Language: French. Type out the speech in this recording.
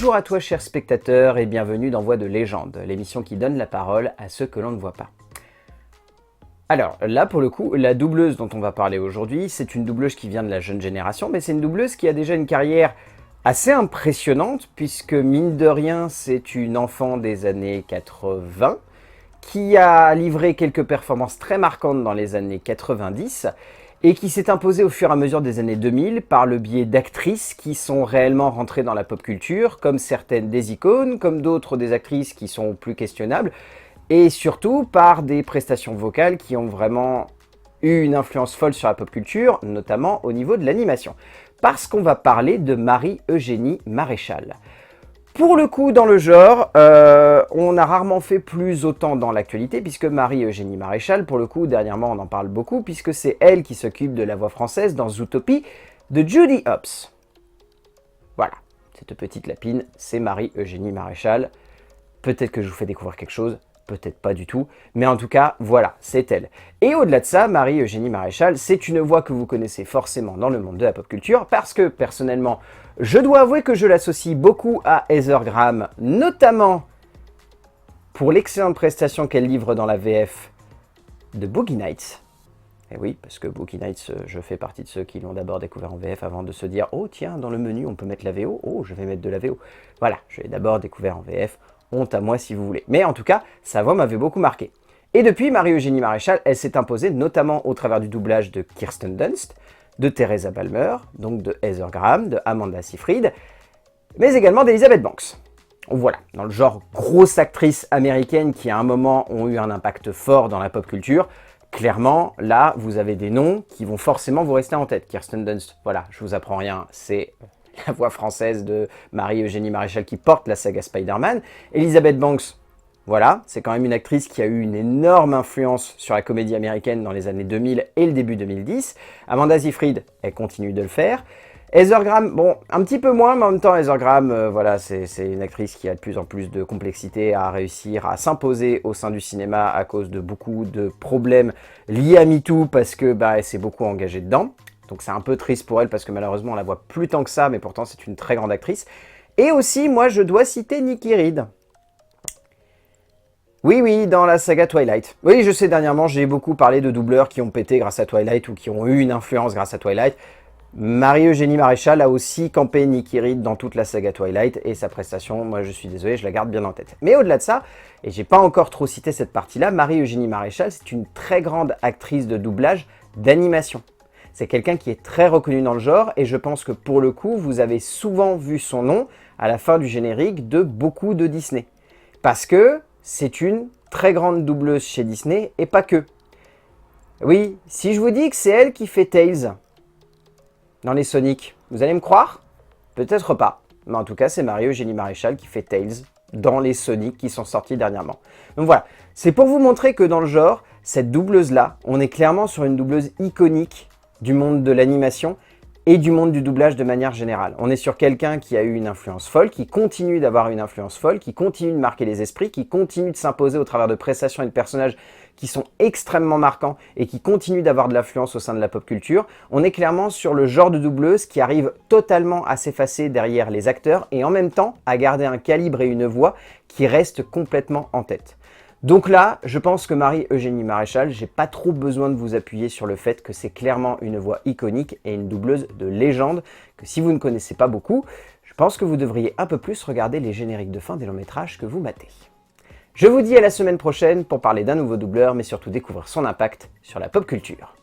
Bonjour à toi cher spectateur et bienvenue dans Voix de légende, l'émission qui donne la parole à ceux que l'on ne voit pas. Alors là pour le coup, la doubleuse dont on va parler aujourd'hui, c'est une doubleuse qui vient de la jeune génération, mais c'est une doubleuse qui a déjà une carrière assez impressionnante, puisque mine de rien, c'est une enfant des années 80, qui a livré quelques performances très marquantes dans les années 90, et qui s'est imposée au fur et à mesure des années 2000 par le biais d'actrices qui sont réellement rentrées dans la pop culture, comme certaines des icônes, comme d'autres des actrices qui sont plus questionnables, et surtout par des prestations vocales qui ont vraiment eu une influence folle sur la pop culture, notamment au niveau de l'animation. Parce qu'on va parler de Marie-Eugénie Maréchal. Pour le coup, dans le genre, on a rarement fait plus autant dans l'actualité, puisque Marie-Eugénie Maréchal, pour le coup, dernièrement, on en parle beaucoup, puisque c'est elle qui s'occupe de la voix française dans Zootopie de Judy Hopps. Voilà, cette petite lapine, c'est Marie-Eugénie Maréchal. Peut-être que je vous fais découvrir quelque chose, peut-être pas du tout, mais en tout cas, voilà, c'est elle. Et au-delà de ça, Marie-Eugénie Maréchal, c'est une voix que vous connaissez forcément dans le monde de la pop culture, parce que, personnellement, je dois avouer que je l'associe beaucoup à Heather Graham, notamment pour l'excellente prestation qu'elle livre dans la VF de Boogie Nights. Et oui, parce que Boogie Nights, je fais partie de ceux qui l'ont d'abord découvert en VF avant de se dire « Oh tiens, dans le menu, on peut mettre la VO. Oh, je vais mettre de la VO. » Voilà, je l'ai d'abord découvert en VF. Honte à moi si vous voulez. Mais en tout cas, sa voix m'avait beaucoup marqué. Et depuis, Marie-Eugénie Maréchal, elle s'est imposée notamment au travers du doublage de Kirsten Dunst, de Teresa Palmer, donc de Heather Graham, de Amanda Seyfried, mais également d'Elizabeth Banks. Voilà, dans le genre grosse actrice américaine qui à un moment ont eu un impact fort dans la pop culture, clairement, là, vous avez des noms qui vont forcément vous rester en tête. Kirsten Dunst, voilà, je vous apprends rien, c'est la voix française de Marie-Eugénie Maréchal qui porte la saga Spider-Man. Elizabeth Banks, voilà, c'est quand même une actrice qui a eu une énorme influence sur la comédie américaine dans les années 2000 et le début 2010. Amanda Seyfried, elle continue de le faire. Heather Graham, bon, un petit peu moins, mais en même temps, Heather Graham, voilà, c'est une actrice qui a de plus en plus de complexité à réussir à s'imposer au sein du cinéma à cause de beaucoup de problèmes liés à MeToo, parce que elle s'est beaucoup engagée dedans. Donc c'est un peu triste pour elle, parce que malheureusement, on la voit plus tant que ça, mais pourtant, c'est une très grande actrice. Et aussi, moi, je dois citer Nikki Reed. Oui, dans la saga Twilight. Oui, je sais, dernièrement, j'ai beaucoup parlé de doubleurs qui ont pété grâce à Twilight ou qui ont eu une influence grâce à Twilight. Marie-Eugénie Maréchal a aussi campé Nikki Reed dans toute la saga Twilight et sa prestation, moi je suis désolé, je la garde bien en tête. Mais au-delà de ça, et j'ai pas encore trop cité cette partie-là, Marie-Eugénie Maréchal, c'est une très grande actrice de doublage d'animation. C'est quelqu'un qui est très reconnu dans le genre et je pense que pour le coup, vous avez souvent vu son nom à la fin du générique de beaucoup de Disney. Parce que c'est une très grande doubleuse chez Disney, et pas que. Oui, si je vous dis que c'est elle qui fait Tails dans les Sonic, vous allez me croire? Peut-être pas. Mais en tout cas, c'est Marie-Eugénie Maréchal qui fait Tails dans les Sonic qui sont sortis dernièrement. Donc voilà, c'est pour vous montrer que dans le genre, cette doubleuse-là, on est clairement sur une doubleuse iconique du monde de l'animation et du monde du doublage de manière générale. On est sur quelqu'un qui a eu une influence folle, qui continue d'avoir une influence folle, qui continue de marquer les esprits, qui continue de s'imposer au travers de prestations et de personnages qui sont extrêmement marquants et qui continuent d'avoir de l'influence au sein de la pop culture. On est clairement sur le genre de doubleuse qui arrive totalement à s'effacer derrière les acteurs et en même temps à garder un calibre et une voix qui restent complètement en tête. Donc là, je pense que Marie-Eugénie Maréchal, j'ai pas trop besoin de vous appuyer sur le fait que c'est clairement une voix iconique et une doubleuse de légende, que si vous ne connaissez pas beaucoup, je pense que vous devriez un peu plus regarder les génériques de fin des longs métrages que vous matez. Je vous dis à la semaine prochaine pour parler d'un nouveau doubleur, mais surtout découvrir son impact sur la pop culture.